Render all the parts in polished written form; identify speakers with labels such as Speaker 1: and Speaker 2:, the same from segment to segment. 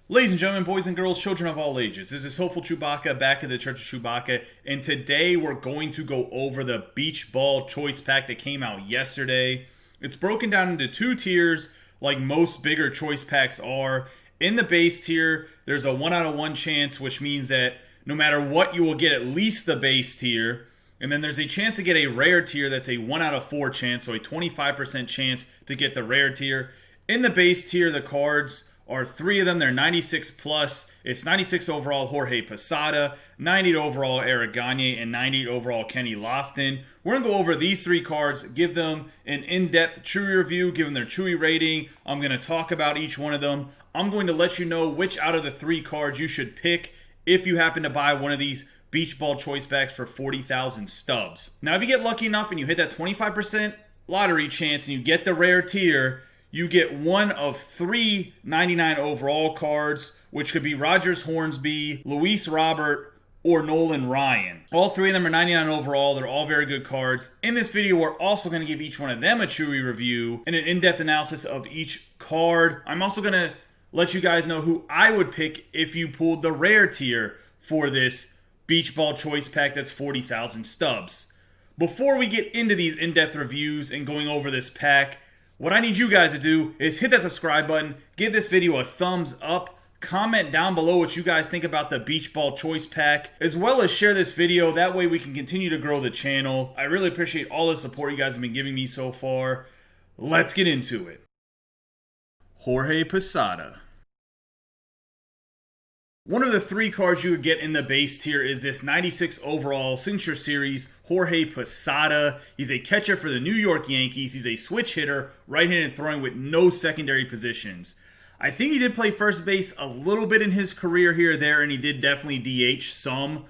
Speaker 1: Ladies and gentlemen, boys and girls, children of all ages, this is Hopeful Chewbacca back at the Church of Chewbacca, and today we're going to go over the Beach Ball Choice Pack that came out yesterday. It's broken down into two tiers, like most bigger choice packs are. In the base tier, there's a 1 out of 1 chance, which means that no matter what, you will get at least the base tier. And then there's a chance to get a rare tier that's a 1 out of 4 chance, so a 25% chance to get the rare tier. In the base tier, the cards are three of them. They're 96 plus. It's 96 overall Jorge Posada, 90 overall Eric Gagne, and 90 overall Kenny Lofton. We're going to go over these three cards, give them an in-depth Chewie review, give them their Chewie rating. I'm going to talk about each one of them. I'm going to let you know which out of the three cards you should pick if you happen to buy one of these Beach Ball choice packs for 40,000 stubs. Now, if you get lucky enough and you hit that 25% lottery chance and you get the rare tier, you get one of three 99 overall cards, which could be Rogers Hornsby, Luis Robert, or Nolan Ryan. All three of them are 99 overall. They're all very good cards. In this video, we're also going to give each one of them a Chewie review and an in-depth analysis of each card. I'm also going to let you guys know who I would pick if you pulled the rare tier for this Beach Ball choice pack that's 40,000 stubs. Before we get into these in-depth reviews and going over this pack, what I need you guys to do is hit that subscribe button, give this video a thumbs up, comment down below what you guys think about the Beach Ball Choice Pack, as well as share this video. That way we can continue to grow the channel. I really appreciate all the support you guys have been giving me so far. Let's get into it. Jorge Posada. One of the three cards you would get in the base tier is this 96 overall Signature Series Jorge Posada. He's a catcher for the New York Yankees. He's a switch hitter, right-handed throwing with no secondary positions. I think he did play first base a little bit in his career here or there, and he did definitely DH some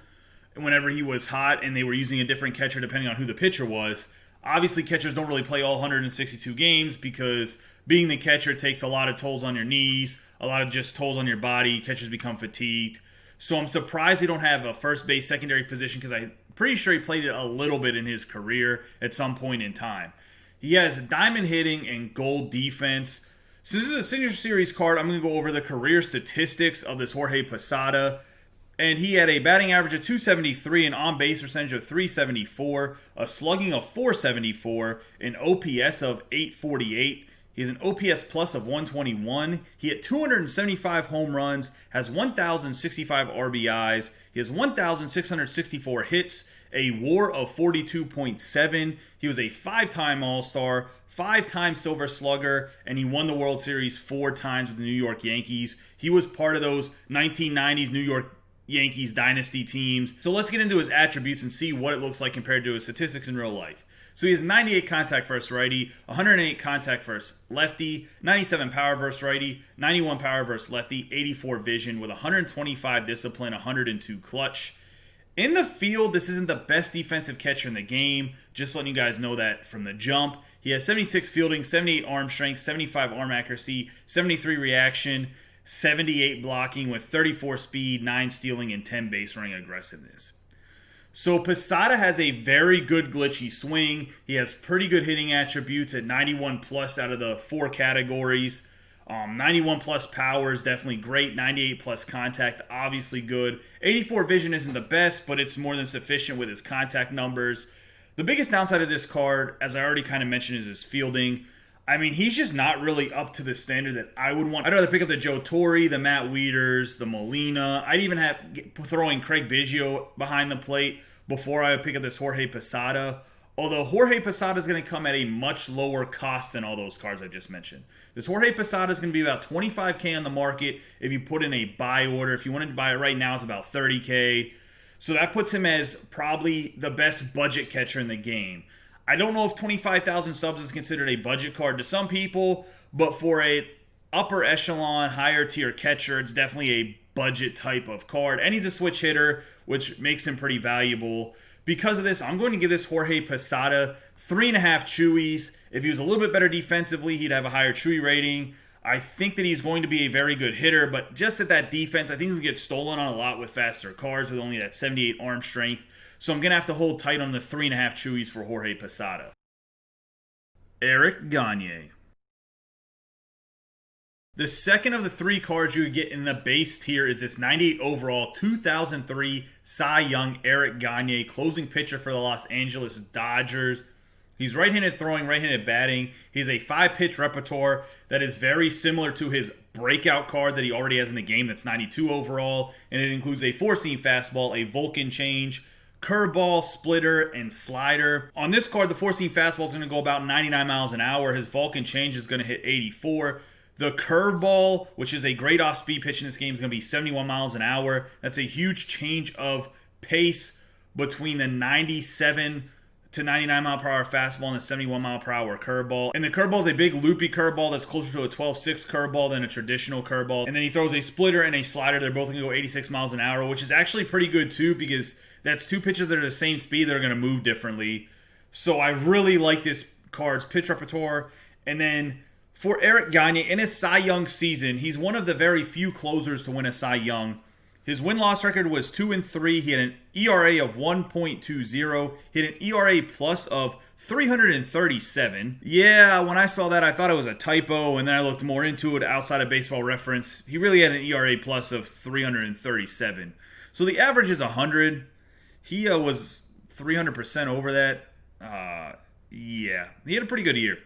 Speaker 1: whenever he was hot and they were using a different catcher depending on who the pitcher was. Obviously, catchers don't really play all 162 games because being the catcher takes a lot of tolls on your knees, a lot of just tolls on your body. Catchers become fatigued. So I'm surprised they don't have a first base secondary position because I'm pretty sure he played it a little bit in his career at some point in time. He has diamond hitting and gold defense. So this is a Signature Series card. I'm going to go over the career statistics of this Jorge Posada. And he had a batting average of 273, an on-base percentage of 374, a slugging of 474, an OPS of 848. He has an OPS plus of 121. He hit 275 home runs, has 1,065 RBIs. He has 1,664 hits, a WAR of 42.7. He was a 5-time All-Star, 5-time Silver Slugger, and he won the World Series 4 times with the New York Yankees. He was part of those 1990s New York Yankees dynasty teams. So let's get into his attributes and see what it looks like compared to his statistics in real life. So he has 98 contact versus righty, 108 contact versus lefty, 97 power versus righty, 91 power versus lefty, 84 vision with 125 discipline, 102 clutch. In the field, this isn't the best defensive catcher in the game. Just letting you guys know that from the jump. He has 76 fielding, 78 arm strength, 75 arm accuracy, 73 reaction, 78 blocking with 34 speed, 9 stealing, and 10 base running aggressiveness. So Posada has a very good glitchy swing. He has pretty good hitting attributes at 91 plus out of the 4 categories. 91 plus power is definitely great. 98 plus contact, obviously good. 84 vision isn't the best, but it's more than sufficient with his contact numbers. The biggest downside of this card, as I already kind of mentioned, is his fielding. I mean, he's just not really up to the standard that I would want. I'd rather pick up the Joe Torre, the Matt Wieters, the Molina. I'd even have throwing Craig Biggio behind the plate before I would pick up this Jorge Posada. Although Jorge Posada is going to come at a much lower cost than all those cards I just mentioned. This Jorge Posada is going to be about $25K on the market if you put in a buy order. If you wanted to buy it right now, it's about $30K. So that puts him as probably the best budget catcher in the game. I don't know if 25,000 subs is considered a budget card to some people, but for a upper echelon, higher tier catcher, it's definitely a budget type of card. And he's a switch hitter, which makes him pretty valuable. Because of this, I'm going to give this Jorge Posada 3.5 Chewies. If he was a little bit better defensively, he'd have a higher Chewie rating. I think that he's going to be a very good hitter, but just at that defense, I think he's going to get stolen on a lot with faster cards with only that 78 arm strength. So I'm going to have to hold tight on the 3.5 Chewies for Jorge Posada. Eric Gagne. The second of the three cards you would get in the base tier is this 98 overall 2003 Cy Young Eric Gagne, closing pitcher for the Los Angeles Dodgers. He's right-handed throwing, right-handed batting. He has a 5-pitch repertoire that is very similar to his breakout card that he already has in the game. That's 92 overall, and it includes a 4-seam fastball, a Vulcan change, curveball, splitter, and slider. On this card, the 4-seam fastball is going to go about 99 miles an hour. His Vulcan change is going to hit 84. The curveball, which is a great off-speed pitch in this game, is going to be 71 miles an hour. That's a huge change of pace between the 97 to 99 mile per hour fastball and the 71 mile per hour curveball. And the curveball is a big loopy curveball that's closer to a 12-6 curveball than a traditional curveball. And then he throws a splitter and a slider. They're both going to go 86 miles an hour, which is actually pretty good too, because that's two pitches that are the same speed that are going to move differently. So I really like this card's pitch repertoire. And then for Eric Gagne, in his Cy Young season, he's one of the very few closers to win a Cy Young. His win-loss record was 2-3. He had an ERA of 1.20. He had an ERA plus of 337. Yeah, when I saw that, I thought it was a typo, and then I looked more into it outside of Baseball Reference. He really had an ERA plus of 337. So the average is 100. He was 300% over that. Yeah, he had a pretty good year.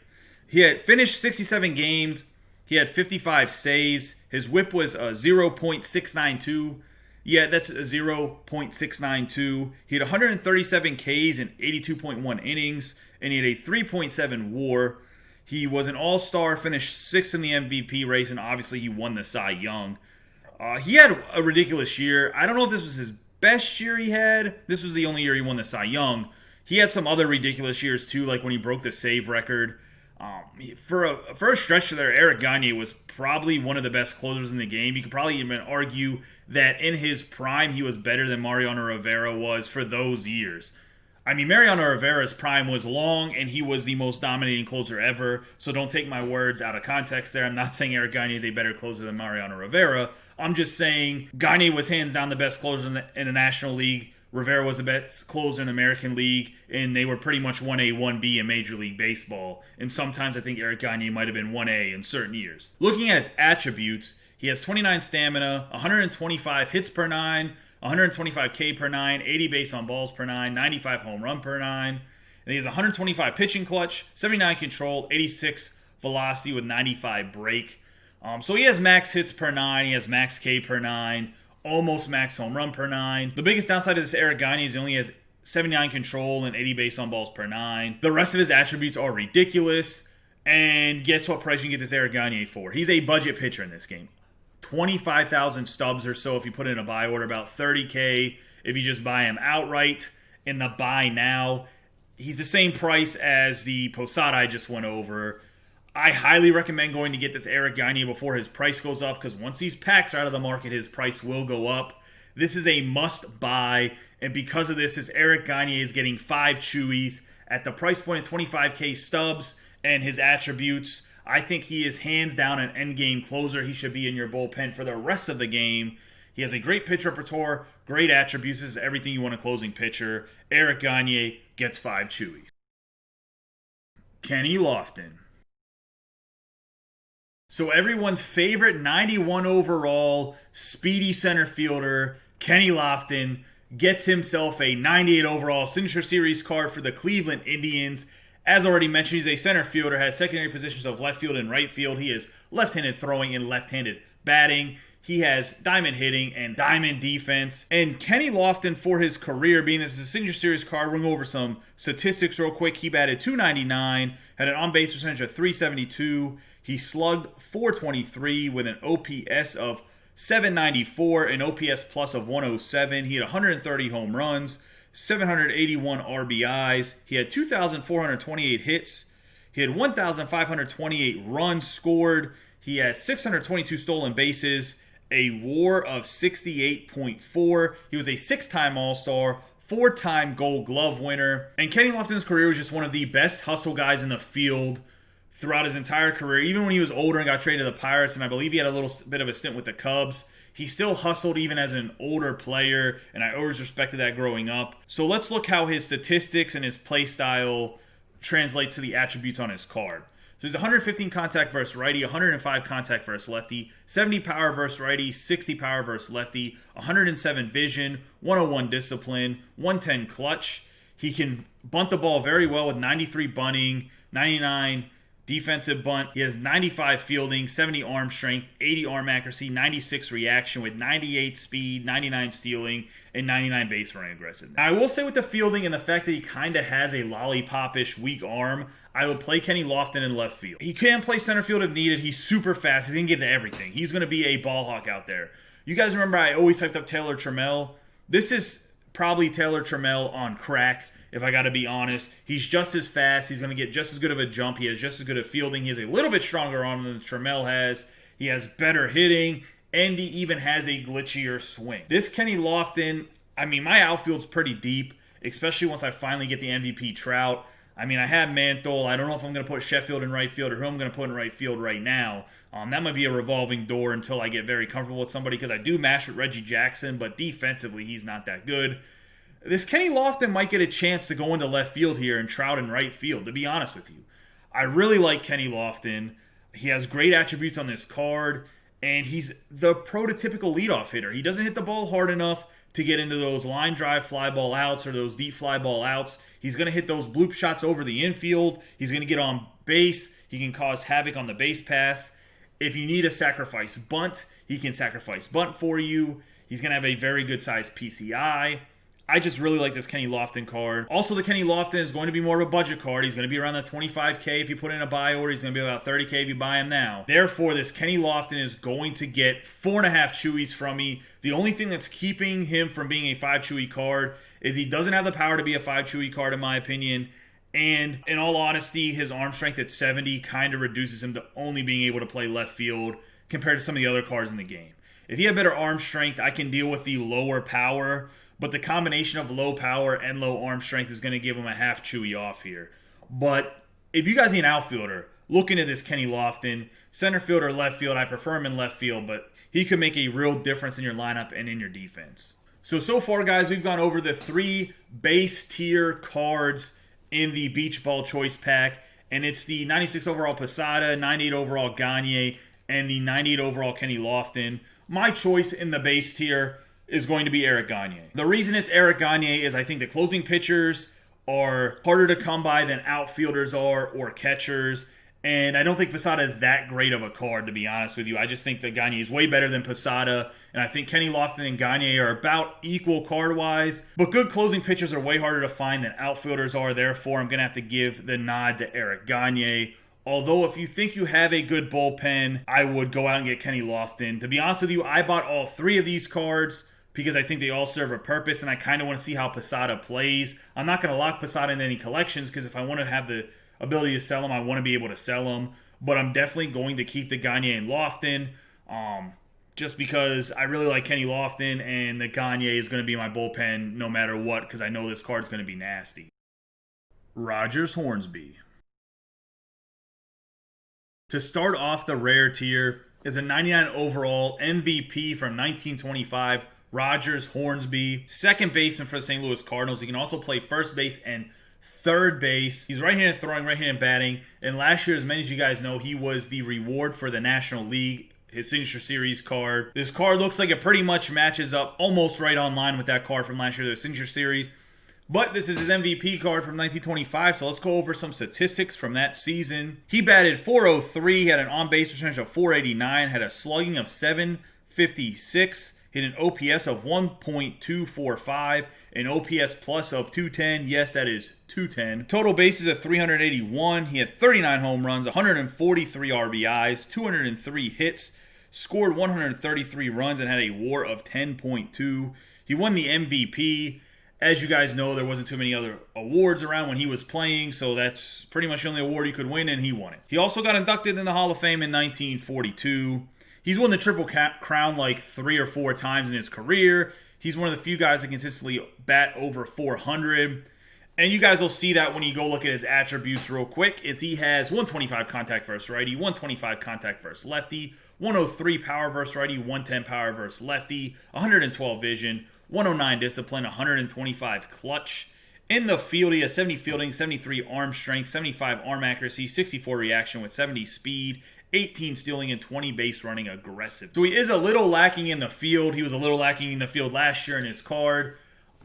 Speaker 1: He had finished 67 games. He had 55 saves. His whip was 0.692. Yeah, that's 0.692. He had 137 Ks in 82.1 innings, and he had a 3.7 WAR. He was an all-star, finished 6th in the MVP race, and obviously he won the Cy Young. He had a ridiculous year. I don't know if this was his best year he had. This was the only year he won the Cy Young. He had some other ridiculous years too, like when he broke the save record. For a stretch there, Eric Gagne was probably one of the best closers in the game. You could probably even argue that in his prime, he was better than Mariano Rivera was for those years. I mean, Mariano Rivera's prime was long, and he was the most dominating closer ever, so don't take my words out of context there. I'm not saying Eric Gagne is a better closer than Mariano Rivera. I'm just saying Gagne was hands down the best closer in the National League. Rivera was the best closer in the American League, and they were pretty much 1A, 1B in Major League Baseball. And sometimes I think Eric Gagne might have been 1A in certain years. Looking at his attributes, he has 29 stamina, 125 hits per 9, 125 K per 9, 80 base on balls per 9, 95 home run per 9. And he has 125 pitching clutch, 79 control, 86 velocity with 95 break. So he has max hits per 9, he has max K per 9, almost max home run per 9. The biggest downside of this Eric Gagne is he only has 79 control and 80 base on balls per 9. The rest of his attributes are ridiculous. And guess what price you can get this Eric Gagne for? He's a budget pitcher in this game. 25,000 stubs or so if you put in a buy order, about 30K if you just buy him outright in the buy now. He's the same price as the Posada I just went over. I highly recommend going to get this Eric Gagne before his price goes up, because once these packs are out of the market, his price will go up. This is a must buy, and because of this Eric Gagne is getting 5 Chewies at the price point of 25K stubs and his attributes. I think he is hands down an endgame closer. He should be in your bullpen for the rest of the game. He has a great pitch repertoire, great attributes. This is everything you want a closing pitcher. Eric Gagne gets 5 Chewies. Kenny Lofton. So everyone's favorite 91 overall speedy center fielder, Kenny Lofton, gets himself a 98 overall Signature Series card for the Cleveland Indians. As already mentioned, he's a center fielder, has secondary positions of left field and right field. He is left-handed throwing and left-handed batting. He has diamond hitting and diamond defense. And Kenny Lofton, for his career, being this is a Signature Series card, we're going to go over some statistics real quick. He batted .299, had an on-base percentage of .372. He slugged .423 with an OPS of .794, an OPS plus of .107. He had 130 home runs, 781 RBIs. He had 2,428 hits. He had 1,528 runs scored. He had 622 stolen bases, a WAR of 68.4. He was a 6-time All-Star, 4-time Gold Glove winner. And Kenny Lofton's career was just one of the best hustle guys in the field throughout his entire career. Even when he was older and got traded to the Pirates, and I believe he had a little bit of a stint with the Cubs, he still hustled even as an older player, and I always respected that growing up. So let's look how his statistics and his play style translates to the attributes on his card. So he's 115 contact versus righty, 105 contact versus lefty, 70 power versus righty, 60 power versus lefty, 107 vision, 101 discipline, 110 clutch. He can bunt the ball very well with 93 bunting, 99 defensive bunt. He has 95 fielding, 70 arm strength, 80 arm accuracy, 96 reaction with 98 speed, 99 stealing, and 99 base running aggressive. Now, I will say with the fielding and the fact that he kind of has a lollipop-ish weak arm, I would play Kenny Lofton in left field. He can play center field if needed. He's super fast. He's going to get into everything. He's going to be a ball hawk out there. You guys remember I always hyped up Taylor Trammell? This is probably Taylor Trammell on crack, if I got to be honest. He's just as fast. He's going to get just as good of a jump. He has just as good of fielding. He has a little bit stronger arm than Trammell has. He has better hitting, and he even has a glitchier swing. This Kenny Lofton, I mean, my outfield's pretty deep, especially once I finally get the MVP Trout. I mean, I have Mantle. I don't know if I'm going to put Sheffield in right field or who I'm going to put in right field right now. That might be a revolving door until I get very comfortable with somebody, because I do mash with Reggie Jackson, but defensively, he's not that good. This Kenny Lofton might get a chance to go into left field here and Trout in right field, to be honest with you. I really like Kenny Lofton. He has great attributes on this card, and he's the prototypical leadoff hitter. He doesn't hit the ball hard enough to get into those line drive fly ball outs or those deep fly ball outs. He's going to hit those bloop shots over the infield. He's going to get on base. He can cause havoc on the base pass. If you need a sacrifice bunt, he can sacrifice bunt for you. He's going to have a very good size PCI. I just really like this Kenny Lofton card. Also, the Kenny Lofton is going to be more of a budget card. He's going to be around the $25K if you put in a buy order. He's going to be about $30K if you buy him now. Therefore, this Kenny Lofton is going to get 4.5 Chewies from me. The only thing that's keeping him from being a 5 Chewie card is he doesn't have the power to be a 5 Chewie card, in my opinion. And in all honesty, his arm strength at 70 kind of reduces him to only being able to play left field compared to some of the other cards in the game. If he had better arm strength, I can deal with the lower power, but the combination of low power and low arm strength is going to give him a half Chewie off here. But if you guys need an outfielder, look into this Kenny Lofton. Center field or left field, I prefer him in left field, but he could make a real difference in your lineup and in your defense. So far, guys, we've gone over the 3 base tier cards in the Beach Ball Choice Pack, and it's the 96 overall Posada, 98 overall Gagne, and the 98 overall Kenny Lofton. My choice in the base tier is going to be Eric Gagne. The reason it's Eric Gagne is I think the closing pitchers are harder to come by than outfielders are or catchers. And I don't think Posada is that great of a card, to be honest with you. I just think that Gagne is way better than Posada. And I think Kenny Lofton and Gagne are about equal card-wise. But good closing pitchers are way harder to find than outfielders are. Therefore, I'm going to have to give the nod to Eric Gagne. Although, if you think you have a good bullpen, I would go out and get Kenny Lofton. To be honest with you, I bought all 3 of these cards because I think they all serve a purpose, and I kind of want to see how Posada plays. I'm not going to lock Posada into any collections, because if I want to have the ability to sell him, I want to be able to sell him. But I'm definitely going to keep the Gagne and Lofton, just because I really like Kenny Lofton, and the Gagne is going to be my bullpen no matter what, because I know this card's going to be nasty. Rogers Hornsby. To start off the rare tier is a 99 overall MVP from 1925, Rogers Hornsby, second baseman for the St. Louis Cardinals. He can also play first base and third base. He's right-handed throwing, right-handed batting. And last year, as many of you guys know, he was the reward for the National League, his Signature Series card. This card looks like it pretty much matches up almost right on line with that card from last year, the Signature Series. But this is his MVP card from 1925, so let's go over some statistics from that season. He batted .403, had an on-base percentage of .489, had a slugging of .756, hit an OPS of 1.245, an OPS plus of 210. Yes, that is 210. Total bases of 381. He had 39 home runs, 143 RBIs, 203 hits, scored 133 runs, and had a WAR of 10.2. He won the MVP. As you guys know, there wasn't too many other awards around when he was playing, so that's pretty much the only award he could win, and he won it. He also got inducted in the Hall of Fame in 1942. He's won the Triple Crown like 3 or 4 times in his career. He's one of the few guys that consistently bat over 400. And you guys will see that when you go look at his attributes real quick, is he has 125 contact versus righty, 125 contact versus lefty, 103 power versus righty, 110 power versus lefty, 112 vision, 109 discipline, 125 clutch. In the field, he has 70 fielding, 73 arm strength, 75 arm accuracy, 64 reaction with 70 speed, 18 stealing, and 20 base running aggressive. So he is a little lacking in the field. He was a little lacking in the field last year in his card.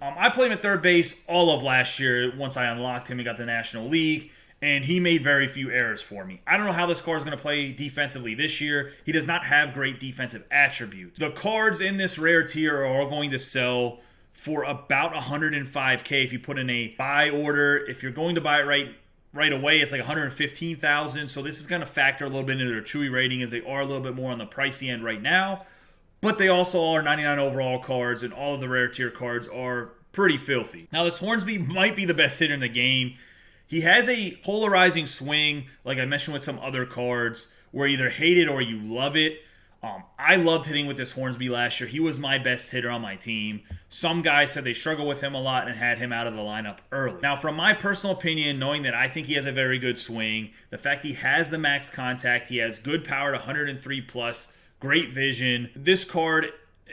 Speaker 1: I played him at third base all of last year once I unlocked him and got the National League, and he made very few errors for me. I don't know how this card is going to play defensively this year. He does not have great defensive attributes. The cards in this rare tier are all going to sell for about $105K if you put in a buy order. If you're going to buy it right away, it's like $115,000. So this is going to factor a little bit into their Chewie rating, as they are a little bit more on the pricey end right now. But they also are 99 overall cards, and all of the rare tier cards are pretty filthy. Now, this Hornsby might be the best hitter in the game. He has a polarizing swing, like I mentioned with some other cards, where you either hate it or you love it. I loved hitting with this Hornsby last year. He was my best hitter on my team. Some guys said they struggled with him a lot and had him out of the lineup early. Now, from my personal opinion, knowing that I think he has a very good swing, the fact he has the max contact, he has good power to 103 plus, great vision. This card,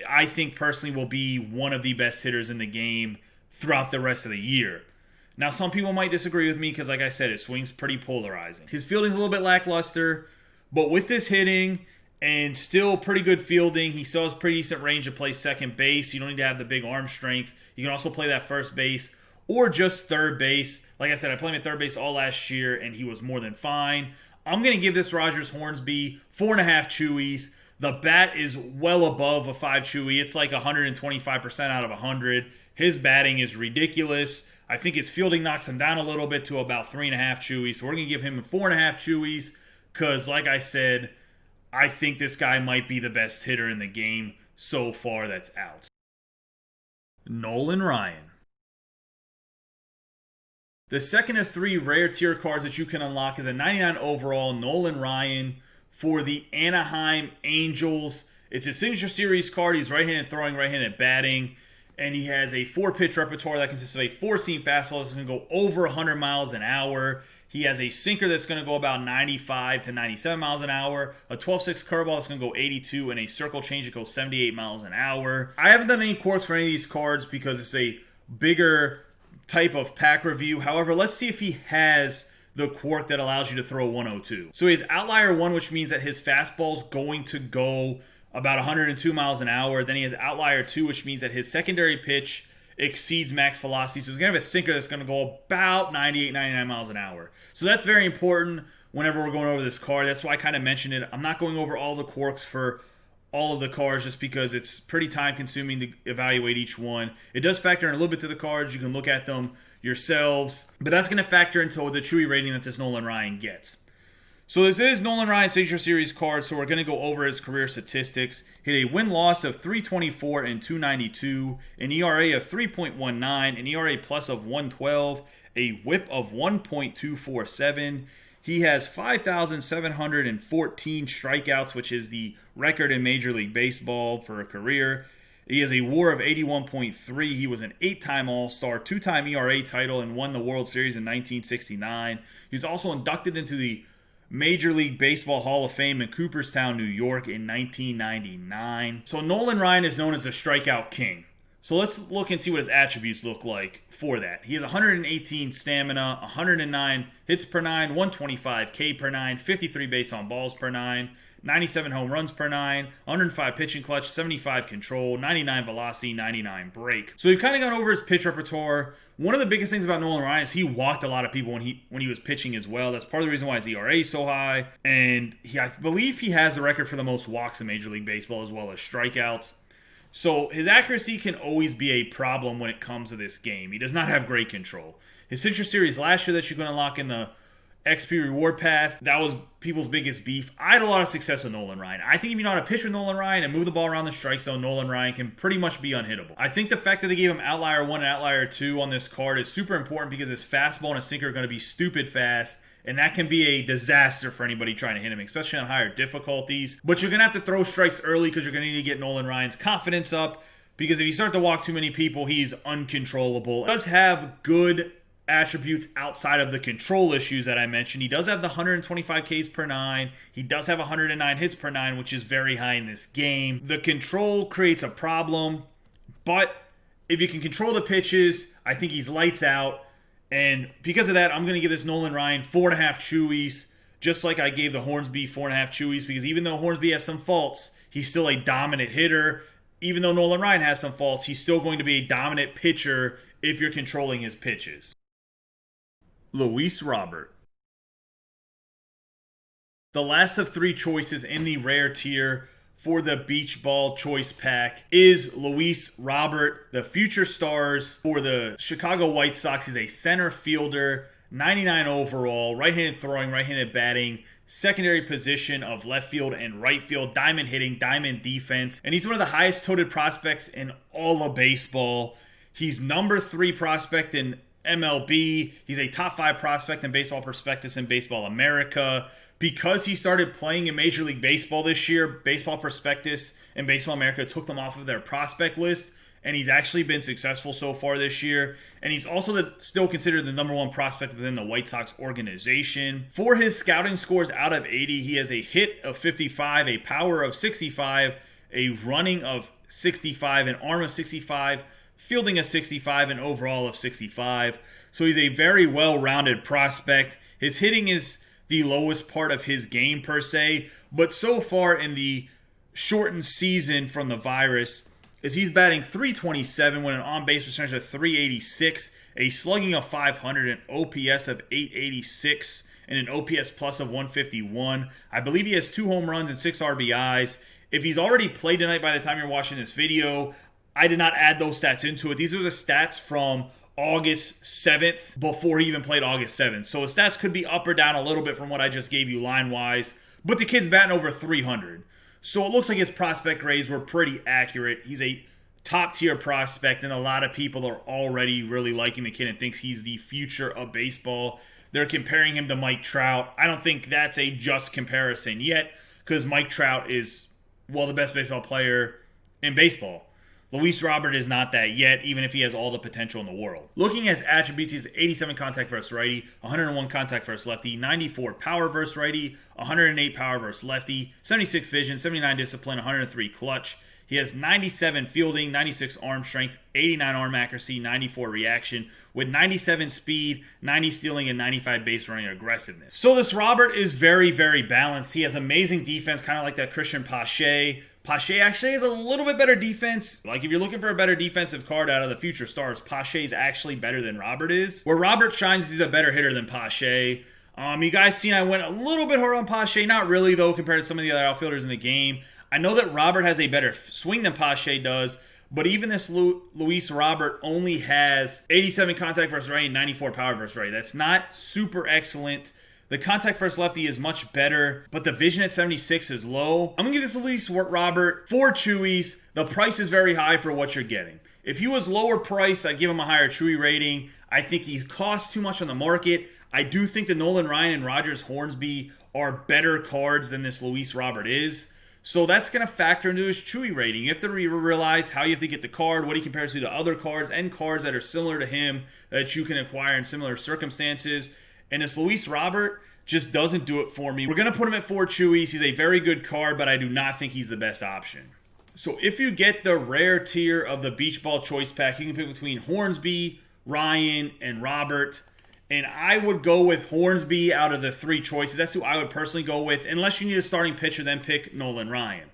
Speaker 1: I think personally, will be one of the best hitters in the game throughout the rest of the year. Now, some people might disagree with me because, like I said, his swing's pretty polarizing. His fielding's a little bit lackluster, but with this hitting and still pretty good fielding, he still has pretty decent range to play second base. You don't need to have the big arm strength. You can also play that first base or just third base. Like I said, I played him at third base all last year, and he was more than fine. I'm going to give this Rogers Hornsby 4.5 Chewies. The bat is well above a 5 Chewie. It's like 125% out of 100. His batting is ridiculous. I think his fielding knocks him down a little bit to about 3.5 Chewies. So we're going to give him 4.5 Chewies because, like I said, I think this guy might be the best hitter in the game so far that's out. Nolan Ryan. The second of 3 rare tier cards that you can unlock is a 99 overall Nolan Ryan for the Anaheim Angels. It's a Signature Series card. He's right-handed throwing, right-handed batting. And he has a 4-pitch repertoire that consists of a 4-seam fastball that's going to go over 100 miles an hour. He has a sinker that's going to go about 95 to 97 miles an hour, a 12-6 curveball that's going to go 82, and a circle change that goes 78 miles an hour. I haven't done any quirks for any of these cards because it's a bigger type of pack review. However, let's see if he has the quirk that allows you to throw 102. So he has Outlier 1, which means that his fastball's going to go about 102 miles an hour. Then he has Outlier 2, which means that his secondary pitch exceeds max velocity. So he's going to have a sinker that's going to go about 98, 99 miles an hour. So that's very important whenever we're going over this card. That's why I kind of mentioned it. I'm not going over all the quirks for all of the cards just because it's pretty time consuming to evaluate each one. It does factor in a little bit to the cards. You can look at them yourselves. But that's going to factor into the Chewie rating that this Nolan Ryan gets. So this is Nolan Ryan's Signature Series card, so we're going to go over his career statistics. Hit a win-loss of 324 and 292, an ERA of 3.19, an ERA plus of 112, a whip of 1.247. He has 5,714 strikeouts, which is the record in Major League Baseball for a career. He has a WAR of 81.3. He was an 8-time All-Star, 2-time ERA title, and won the World Series in 1969. He was also inducted into the Major League Baseball Hall of Fame in Cooperstown, New York in 1999. So Nolan Ryan is known as the strikeout king. So let's look and see what his attributes look like for that. He has 118 stamina, 109 hits per 9, 125 K per 9, 53 base on balls per 9, 97 home runs per 9, 105 pitching clutch, 75 control, 99 velocity, 99 break. So we've kind of gone over his pitch repertoire. One of the biggest things about Nolan Ryan is he walked a lot of people when he was pitching as well. That's part of the reason why his ERA is so high. And I believe he has the record for the most walks in Major League Baseball as well as strikeouts. So his accuracy can always be a problem when it comes to this game. He does not have great control. His Signature Series last year that you can unlock in the XP reward path, that was people's biggest beef. I had a lot of success with Nolan Ryan. I think if you know how to pitch with Nolan Ryan and move the ball around the strike zone, Nolan Ryan can pretty much be unhittable. I think the fact that they gave him Outlier 1 and Outlier 2 on this card is super important because his fastball and his sinker are going to be stupid fast, and that can be a disaster for anybody trying to hit him, especially on higher difficulties. But you're going to have to throw strikes early because you're going to need to get Nolan Ryan's confidence up, because if you start to walk too many people, he's uncontrollable. He does have good attributes outside of the control issues that I mentioned. He does have the 125 Ks per 9. He does have 109 hits per 9, which is very high in this game. The control creates a problem, but if you can control the pitches, I think he's lights out. And because of that, I'm going to give this Nolan Ryan 4.5 Chewies, just like I gave the Hornsby 4.5 Chewies, because even though Hornsby has some faults, he's still a dominant hitter. Even though Nolan Ryan has some faults, he's still going to be a dominant pitcher if you're controlling his pitches. Luis Robert. The last of 3 choices in the rare tier for the Beach Ball Choice Pack is Luis Robert, the future stars for the Chicago White Sox. He's a center fielder, 99 overall, right-handed throwing, right-handed batting, secondary position of left field and right field, diamond hitting, diamond defense, and he's one of the highest toted prospects in all of baseball. He's number 3 prospect in MLB. He's a top 5 prospect in Baseball Prospectus and Baseball America. Because he started playing in Major League Baseball this year, Baseball Prospectus and Baseball America took them off of their prospect list, and he's actually been successful so far this year. And he's also still considered the number 1 prospect within the White Sox organization. For his scouting scores out of 80, he has a hit of 55, a power of 65, a running of 65, an arm of 65, fielding of 65, and overall of 65. So he's a very well-rounded prospect. His hitting is the lowest part of his game per se, but so far in the shortened season from the virus is he's batting .327 with an on-base percentage of .386, a slugging of .500, an OPS of .886, and an OPS plus of .151. I believe he has 2 home runs and 6 RBIs. If he's already played tonight by the time you're watching this video, I did not add those stats into it. These are the stats from August 7th before he even played August 7th. So his stats could be up or down a little bit from what I just gave you line-wise, but the kid's batting over 300. So it looks like his prospect grades were pretty accurate. He's a top-tier prospect, and a lot of people are already really liking the kid and thinks he's the future of baseball. They're comparing him to Mike Trout. I don't think that's a just comparison yet, because Mike Trout is, well, the best baseball player in baseball. Luis Robert is not that yet, even if he has all the potential in the world. Looking at his attributes, he's 87 contact versus righty, 101 contact versus lefty, 94 power versus righty, 108 power versus lefty, 76 vision, 79 discipline, 103 clutch. He has 97 fielding, 96 arm strength, 89 arm accuracy, 94 reaction, with 97 speed, 90 stealing, and 95 base running aggressiveness. So this Robert is very, very balanced. He has amazing defense, kind of like that Christian Pache. Pache actually has a little bit better defense. Like if you're looking for a better defensive card out of the future stars, Pache is actually better than Robert is. Where Robert shines, he's a better hitter than Pache. You guys seen I went a little bit hard on Pache. Not really though compared to some of the other outfielders in the game. I know that Robert has a better swing than Pache does, but even this Luis Robert only has 87 contact versus righty and 94 power versus righty. That's not super excellent. The contact versus lefty is much better, but the vision at 76 is low. I'm going to give this Luis Robert 4 Chewies. The price is very high for what you're getting. If he was lower priced, I'd give him a higher Chewie rating. I think he costs too much on the market. I do think the Nolan Ryan and Rogers Hornsby are better cards than this Luis Robert is. So that's going to factor into his Chewie rating. You have to realize how you have to get the card, what he compares to other cards, and cards that are similar to him that you can acquire in similar circumstances. And this Luis Robert just doesn't do it for me. We're going to put him at 4 Chewies. He's a very good card, but I do not think he's the best option. So if you get the rare tier of the Beach Ball Choice Pack, you can pick between Hornsby, Ryan, and Robert. And I would go with Hornsby out of the 3 choices. That's who I would personally go with. Unless you need a starting pitcher, then pick Nolan Ryan.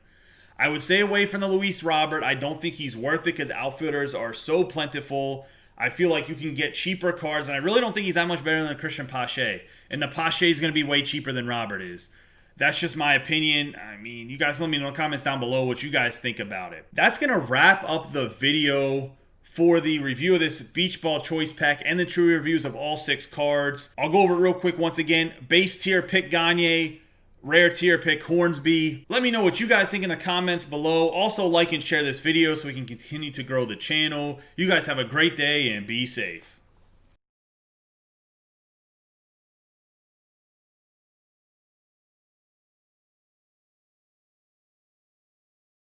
Speaker 1: I would stay away from the Luis Robert. I don't think he's worth it because outfielders are so plentiful. I feel like you can get cheaper cards, and I really don't think he's that much better than Christian Pache. And the Pache is going to be way cheaper than Robert is. That's just my opinion. I mean, you guys let me know in the comments down below what you guys think about it. That's going to wrap up the video for the review of this Beach Ball Choice Pack and the true reviews of all 6 cards. I'll go over it real quick once again. Base tier, pick Gagne. Rare tier, pick Hornsby. Let me know what you guys think in the comments below. Also, like and share this video so we can continue to grow the channel. You guys have a great day and be safe.